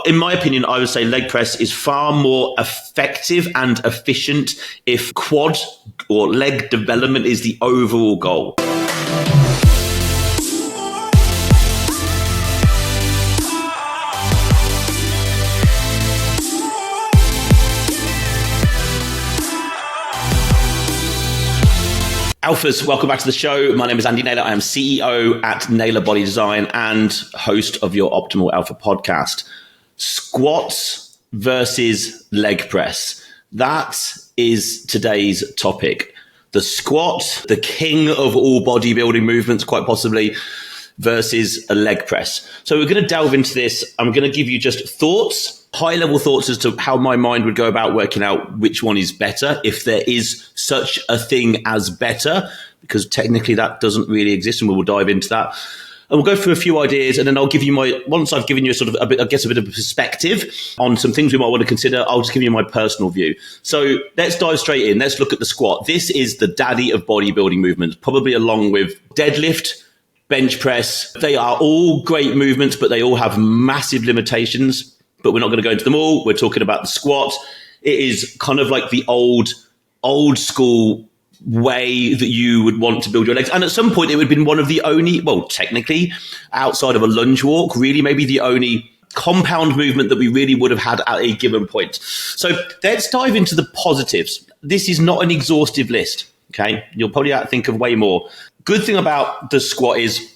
In my opinion, I would say leg press is far more effective and efficient if quad or leg development is the overall goal. Alphas, welcome back to the show. My name is Andy Naylor. I am CEO at Naylor Body Design and host of your Optimal Alpha podcast. Squats versus leg press. That is today's topic. The squat, the king of all bodybuilding movements, quite possibly, versus a leg press. So we're going to delve into this. I'm going to give you just thoughts, high-level thoughts as to how my mind would go about working out which one is better, if there is such a thing as better, because technically that doesn't really exist, and we will dive into that. And we'll go through a few ideas, and then I'll give you once I've given you a bit of a perspective on some things we might want to consider, I'll just give you my personal view. So let's dive straight in. Let's look at the squat. This is the daddy of bodybuilding movements, probably along with deadlift, bench press. They are all great movements, but they all have massive limitations. But we're not going to go into them all. We're talking about the squat. It is kind of like the old school way that you would want to build your legs. And at some point, it would have been one of the only, well, technically, outside of a lunge walk, really maybe the only compound movement that we really would have had at a given point. So let's dive into the positives. This is not an exhaustive list, okay? You'll probably have to think of way more. Good thing about the squat is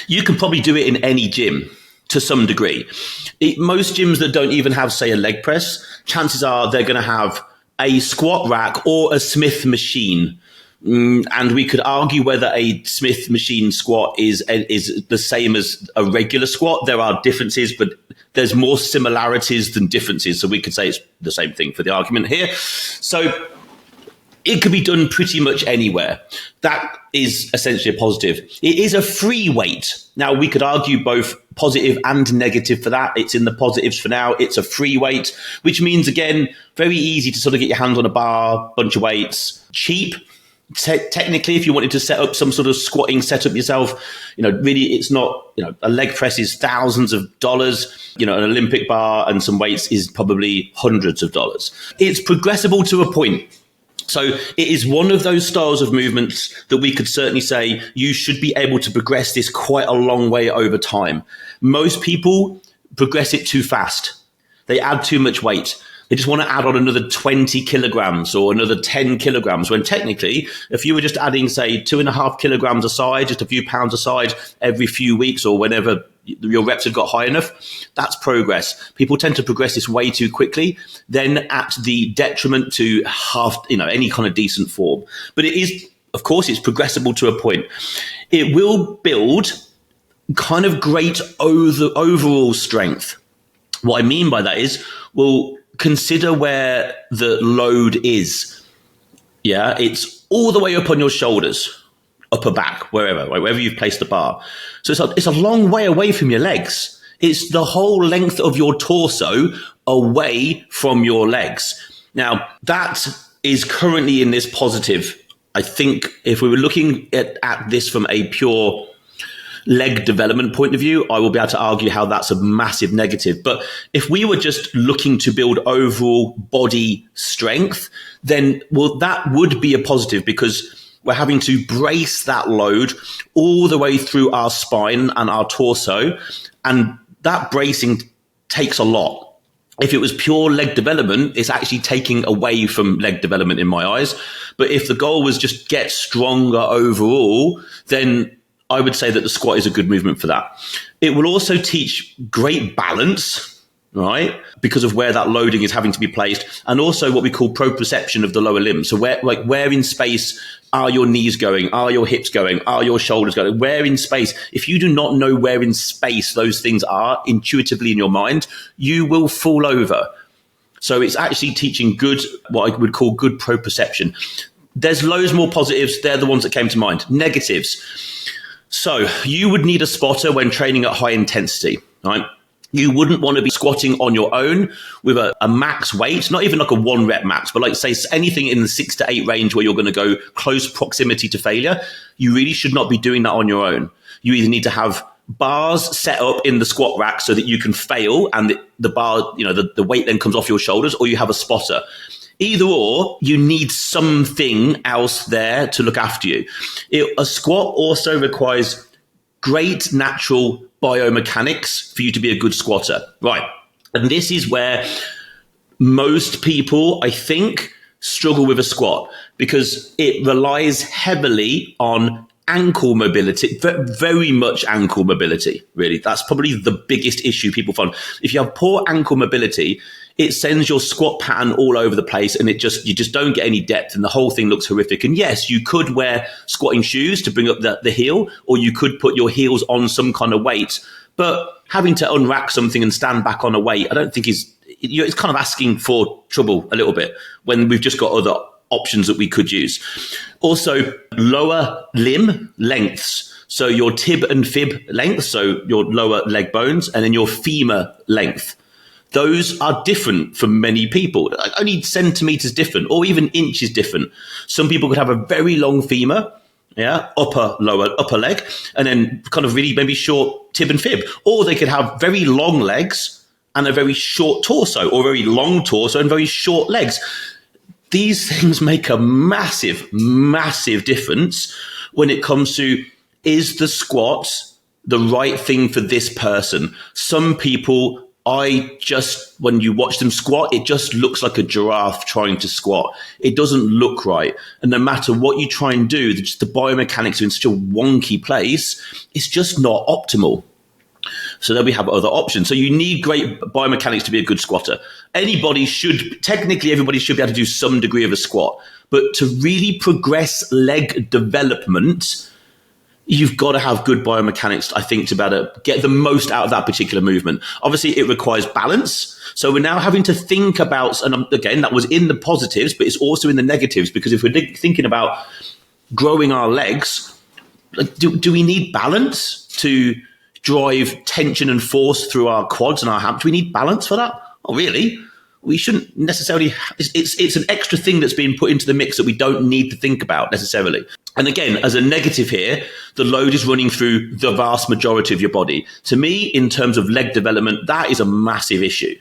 you can probably do it in any gym to some degree. Most gyms that don't even have, say, a leg press, chances are they're going to have a squat rack or a Smith machine. And we could argue whether a Smith machine squat is the same as a regular squat. There are differences, but there's more similarities than differences. So we could say it's the same thing for the argument here. So it could be done pretty much anywhere. That is essentially a positive. It is a free weight. Now, we could argue both positive and negative for that. It's in the positives for now. It's a free weight, which means, again, very easy to sort of get your hands on a bar, bunch of weights, cheap. Technically, if you wanted to set up some sort of squatting setup yourself, really it's not, a leg press is thousands of dollars, an Olympic bar and some weights is probably hundreds of dollars. It's progressible to a point. So it is one of those styles of movements that we could certainly say you should be able to progress this quite a long way over time. Most people progress it too fast. They add too much weight. They just want to add on another 20 kilograms or another 10 kilograms, when technically, if you were just adding, say, 2.5 kilograms aside, just a few pounds aside every few weeks or whenever your reps have got high enough, that's progress. People tend to progress this way too quickly, then at the detriment to any kind of decent form. But it is, of course, it's progressible to a point. It will build kind of great overall strength. What I mean by that is, well, consider where the load is. Yeah, it's all the way up on your shoulders, upper back, wherever you've placed the bar. So it's a long way away from your legs. It's the whole length of your torso away from your legs. Now, that is currently in this positive. I think if we were looking at this from a pure leg development point of view, I will be able to argue how that's a massive negative. But if we were just looking to build overall body strength, then, well, that would be a positive, because we're having to brace that load all the way through our spine and our torso. And that bracing takes a lot. If it was pure leg development, it's actually taking away from leg development in my eyes. But if the goal was just get stronger overall, then I would say that the squat is a good movement for that. It will also teach great balance, right? Because of where that loading is having to be placed, and also what we call proprioception of the lower limb. So where in space are your knees going? Are your hips going? Are your shoulders going? Where in space? If you do not know where in space those things are intuitively in your mind, you will fall over. So it's actually teaching what I would call good proprioception. There's loads more positives. They're the ones that came to mind. Negatives. So you would need a spotter when training at high intensity, right? You wouldn't want to be squatting on your own with a max weight, not even like a 1 rep max, but like say anything in the 6 to 8 range where you're going to go close proximity to failure. You really should not be doing that on your own. You either need to have bars set up in the squat rack so that you can fail and the bar, the weight then comes off your shoulders, or you have a spotter. Either or, you need something else there to look after you. A squat also requires great natural biomechanics for you to be a good squatter. Right. And this is where most people, I think, struggle with a squat, because it relies heavily on ankle mobility, very much ankle mobility, really. That's probably the biggest issue people find. If you have poor ankle mobility, it sends your squat pattern all over the place, and you just don't get any depth, and the whole thing looks horrific. And yes, you could wear squatting shoes to bring up the heel, or you could put your heels on some kind of weight, but having to unrack something and stand back on a weight, I don't think it's kind of asking for trouble a little bit when we've just got other options that we could use. Also, lower limb lengths. So your tib and fib length, so your lower leg bones, and then your femur length. Those are different for many people, only centimeters different, or even inches different. Some people could have a very long femur, upper leg, and then kind of really maybe short tib and fib. Or they could have very long legs and a very short torso, or very long torso and very short legs. These things make a massive, massive difference when it comes to, is the squat the right thing for this person? Some people, when you watch them squat, it just looks like a giraffe trying to squat. It doesn't look right. And no matter what you try and do, the biomechanics are in such a wonky place, it's just not optimal. So then we have other options. So you need great biomechanics to be a good squatter. Technically everybody should be able to do some degree of a squat. But to really progress leg development, you've got to have good biomechanics, I think, to be able to get the most out of that particular movement. Obviously, it requires balance. So we're now having to think about, and again, that was in the positives, but it's also in the negatives, because if we're thinking about growing our legs, do we need balance to drive tension and force through our quads and our hamstrings? Do we need balance for that? Oh, really? We shouldn't necessarily. It's an extra thing that's being put into the mix that we don't need to think about necessarily. And again, as a negative here, the load is running through the vast majority of your body. To me, in terms of leg development, that is a massive issue.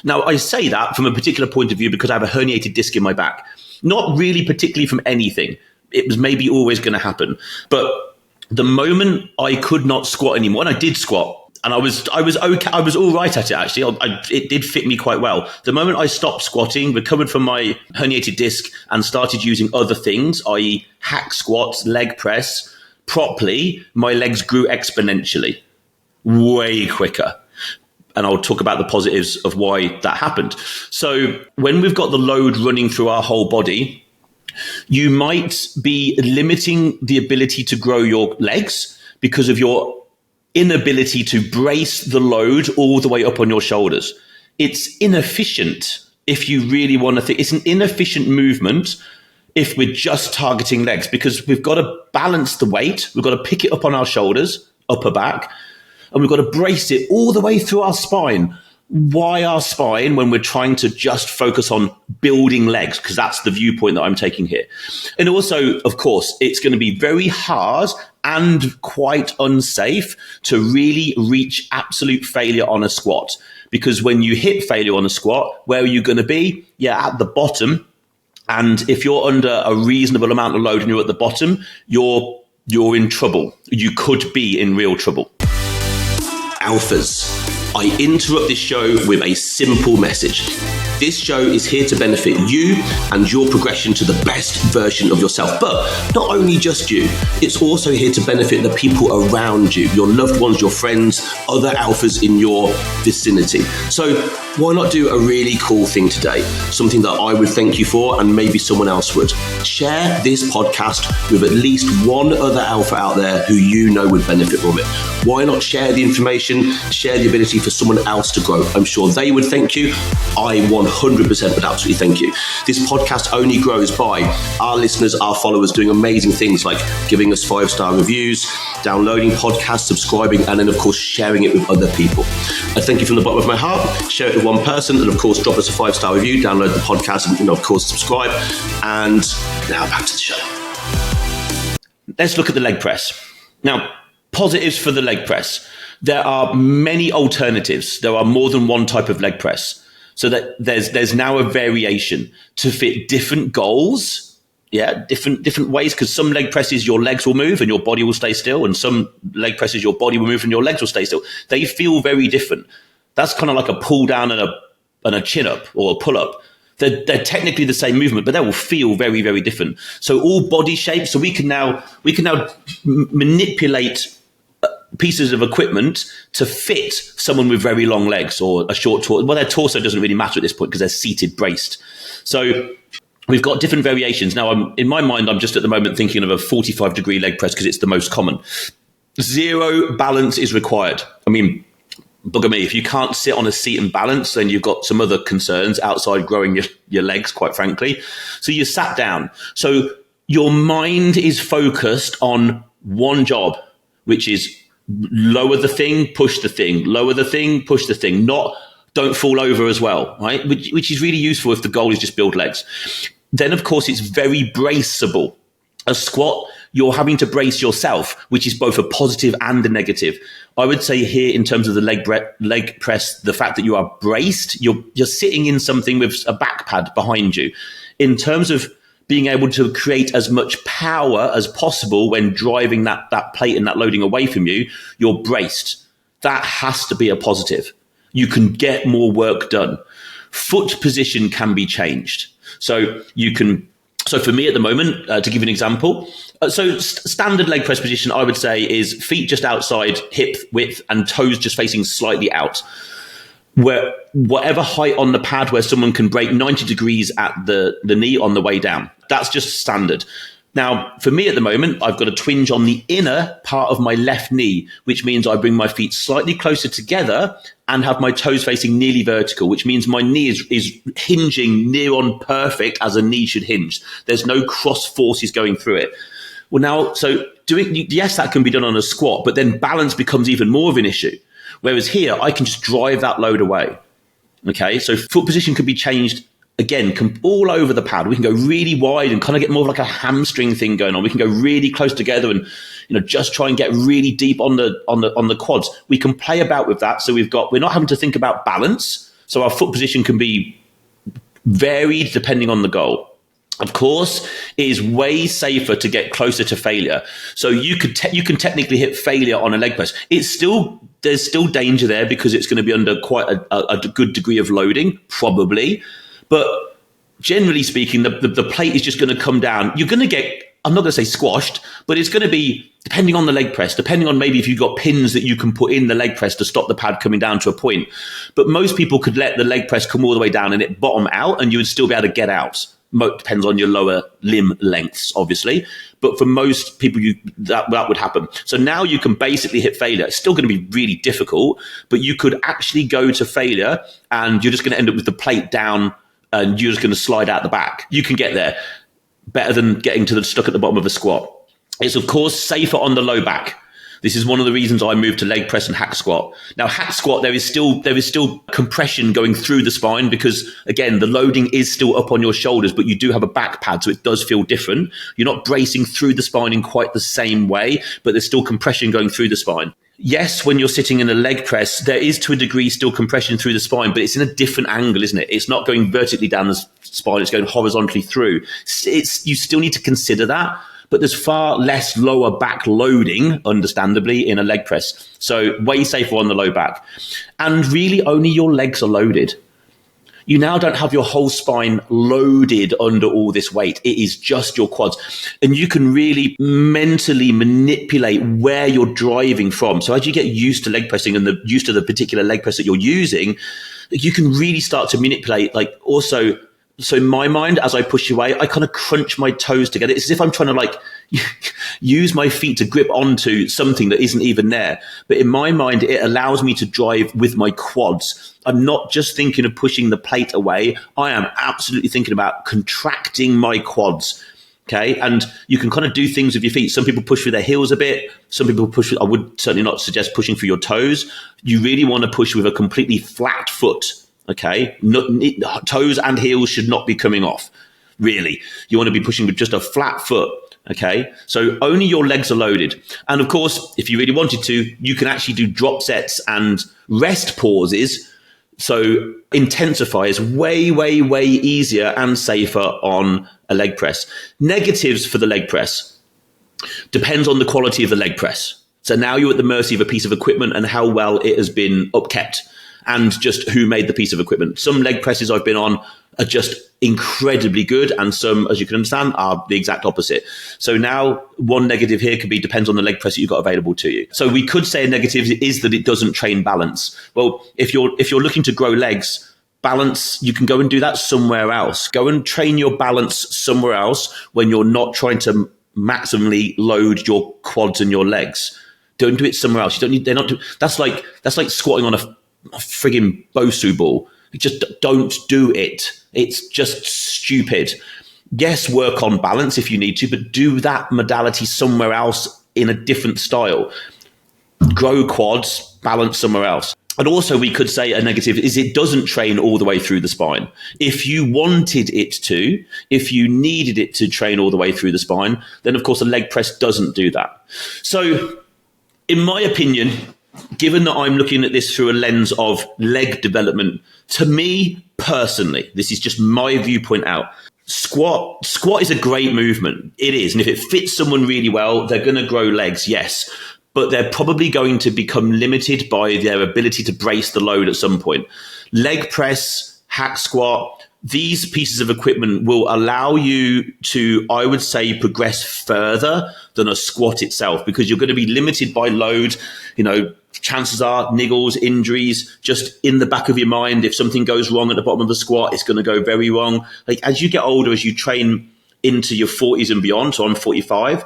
Now, I say that from a particular point of view because I have a herniated disc in my back. Not really particularly from anything. It was maybe always going to happen. But the moment I could not squat anymore, and I did squat, and I was okay. I was all right at it, actually. It did fit me quite well. The moment I stopped squatting, recovered from my herniated disc, and started using other things, i.e. hack squats, leg press, properly, my legs grew exponentially, way quicker. And I'll talk about the positives of why that happened. So when we've got the load running through our whole body, you might be limiting the ability to grow your legs because of your inability to brace the load all the way up on your shoulders. It's inefficient if you really want to think. It's an inefficient movement if we're just targeting legs, because we've got to balance the weight. We've got to pick it up on our shoulders, upper back, and we've got to brace it all the way through our spine. Why our spine when we're trying to just focus on building legs? Because that's the viewpoint that I'm taking here. And also, of course, it's going to be very hard and quite unsafe to really reach absolute failure on a squat. Because when you hit failure on a squat, where are you going to be? Yeah, at the bottom. And if you're under a reasonable amount of load and you're at the bottom, you're in trouble. You could be in real trouble. Alphas. I interrupt this show with a simple message. This show is here to benefit you and your progression to the best version of yourself. But not only just you, it's also here to benefit the people around you, your loved ones, your friends, other alphas in your vicinity. So why not do a really cool thing today? Something that I would thank you for, and maybe someone else would. Share this podcast with at least one other alpha out there who you know would benefit from it. Why not share the information, share the ability for someone else to grow? I'm sure they would thank you. I 100% would absolutely thank you. This podcast only grows by our listeners, our followers doing amazing things like giving us 5-star reviews, downloading podcasts, subscribing, and then of course sharing it with other people. I thank you from the bottom of my heart. Share it with one person, and of course drop us a 5-star review, download the podcast, and of course subscribe. And now back to the show. Let's look at the leg press. Now, Positives for the leg press. There are many alternatives. There are more than one type of leg press. So that there's now a variation to fit different goals. Yeah, different ways, because some leg presses your legs will move and your body will stay still, and some leg presses your body will move and your legs will stay still. They feel very different. That's kind of like a pull down and a chin up or a pull up. They're technically the same movement, but they will feel very, very different. So all body shapes. So we can now manipulate pieces of equipment to fit someone with very long legs or a short torso. Well, their torso doesn't really matter at this point because they're seated braced. So we've got different variations. Now, in my mind, I'm just at the moment thinking of a 45-degree leg press because it's the most common. Zero balance is required. I mean, bugger me, if you can't sit on a seat and balance, then you've got some other concerns outside growing your legs, quite frankly. So you sat down. So your mind is focused on one job, which is lower the thing, push the thing, lower the thing, push the thing, not don't fall over as well, right? Which is really useful if the goal is just build legs. Then, of course, it's very braceable. A squat, you're having to brace yourself, which is both a positive and a negative. I would say here, in terms of the leg press, the fact that you are braced, you're sitting in something with a back pad behind you. In terms of being able to create as much power as possible when driving that plate and that loading away from you, you're braced. That has to be a positive. You can get more work done. Foot position can be changed. So for me at the moment, to give you an example, standard leg press position, I would say, is feet just outside hip width and toes just facing slightly out. Where whatever height on the pad where someone can break 90 degrees at the knee on the way down. That's just standard. Now, for me at the moment, I've got a twinge on the inner part of my left knee, which means I bring my feet slightly closer together and have my toes facing nearly vertical, which means my knee is hinging near on perfect as a knee should hinge. There's no cross forces going through it. Well, now, yes, that can be done on a squat, but then balance becomes even more of an issue. Whereas here, I can just drive that load away. Okay, so foot position can be changed again all over the pad. We can go really wide and kind of get more of like a hamstring thing going on. We can go really close together and just try and get really deep on the quads. We can play about with that. So we're not having to think about balance. So our foot position can be varied depending on the goal. Of course, it is way safer to get closer to failure. So you can technically hit failure on a leg press. There's still danger there because it's going to be under quite a good degree of loading, probably. But generally speaking, the plate is just going to come down. You're going to get, I'm not going to say squashed, but it's going to be, depending on the leg press, depending on maybe if you've got pins that you can put in the leg press to stop the pad coming down to a point. But most people could let the leg press come all the way down and it bottom out and you would still be able to get out. Depends on your lower limb lengths, obviously. But for most people, that would happen. So now you can basically hit failure. It's still going to be really difficult, but you could actually go to failure and you're just going to end up with the plate down and you're just going to slide out the back. You can get there better than getting stuck at the bottom of a squat. It's, of course, safer on the low back. This is one of the reasons I moved to leg press and hack squat. Now, hack squat, there is still compression going through the spine because, again, the loading is still up on your shoulders, but you do have a back pad, so it does feel different. You're not bracing through the spine in quite the same way, but there's still compression going through the spine. Yes, when you're sitting in a leg press, there is to a degree still compression through the spine, but it's in a different angle, isn't it? It's not going vertically down the spine, it's going horizontally through. You still need to consider that. But there's far less lower back loading, understandably, in a leg press. So way safer on the low back. And really only your legs are loaded. You now don't have your whole spine loaded under all this weight. It is just your quads. And you can really mentally manipulate where you're driving from. So as you get used to leg pressing and used to the particular leg press that you're using, you can really start to manipulate, so in my mind, as I push away, I kind of crunch my toes together. It's as if I'm trying to use my feet to grip onto something that isn't even there. But in my mind, it allows me to drive with my quads. I'm not just thinking of pushing the plate away. I am absolutely thinking about contracting my quads. Okay. And you can kind of do things with your feet. Some people push with their heels a bit. Some people push. I would certainly not suggest pushing for your toes. You really want to push with a completely flat foot. Okay, toes and heels should not be coming off. really. You want to be pushing with just a flat foot. Okay, so only your legs are loaded. And of course, if you really wanted to, you can actually do drop sets and rest pauses. So intensify is way, way, way easier and safer on a leg press. Negatives for the leg press depends on the quality of the leg press. So now you're at the mercy of a piece of equipment and how well it has been upkept and just who made the piece of equipment. Some leg presses I've been on are just incredibly good, and some, as you can understand, are the exact opposite. So now one negative here could be depends on the leg press that you've got available to you. So we could say a negative is that it doesn't train balance. Well, if you're looking to grow legs, balance, you can go and do that somewhere else. Go and train your balance somewhere else when you're not trying to maximally load your quads and your legs. Don't do it somewhere else. You don't need. They're not. That's like squatting on a frigging Bosu ball. Just don't do it. It's just stupid. Yes, work on balance if you need to, but do that modality somewhere else in a different style. Grow quads, balance somewhere else. And also we could say a negative is it doesn't train all the way through the spine. If you wanted it to, if you needed it to train all the way through the spine, then of course a leg press doesn't do that. So in my opinion, given that I'm looking at this through a lens of leg development, to me personally, this is just my viewpoint out, squat is a great movement. It is. And if it fits someone really well, they're going to grow legs, yes. But they're probably going to become limited by their ability to brace the load at some point. Leg press, hack squat, these pieces of equipment will allow you to, I would say, progress further than a squat itself, because you're going to be limited by load. You know, chances are niggles, injuries, just in the back of your mind. If something goes wrong at the bottom of the squat, it's going to go very wrong. Like as you get older, as you train into your 40s and beyond, so I'm 45,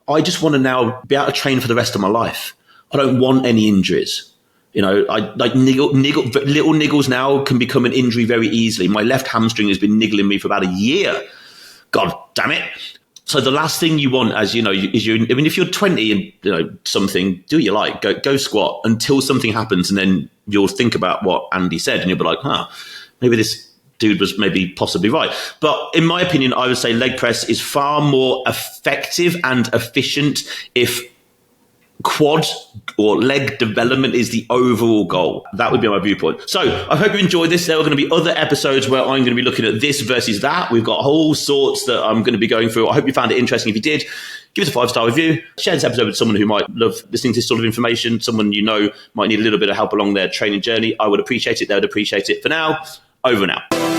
I just want to now be able to train for the rest of my life. I don't want any injuries. You know, I like little niggles now can become an injury very easily. My left hamstring has been niggling me for about a year. God damn it. So the last thing you want, as you know, if you're 20 and you know something, do what you like, go squat until something happens, and then you'll think about what Andy said, and you'll be like, maybe this dude was maybe possibly right. But in my opinion, I would say leg press is far more effective and efficient if quad or leg development is the overall goal. That would be my viewpoint. So I hope you enjoyed this. There are going to be other episodes where I'm going to be looking at this versus that. We've got whole sorts that I'm going to be going through. I hope you found it interesting. If you did, give us a 5-star review. Share this episode with someone who might love listening to this sort of information, someone you know might need a little bit of help along their training journey. I would appreciate it. They would appreciate it. For now, over and out.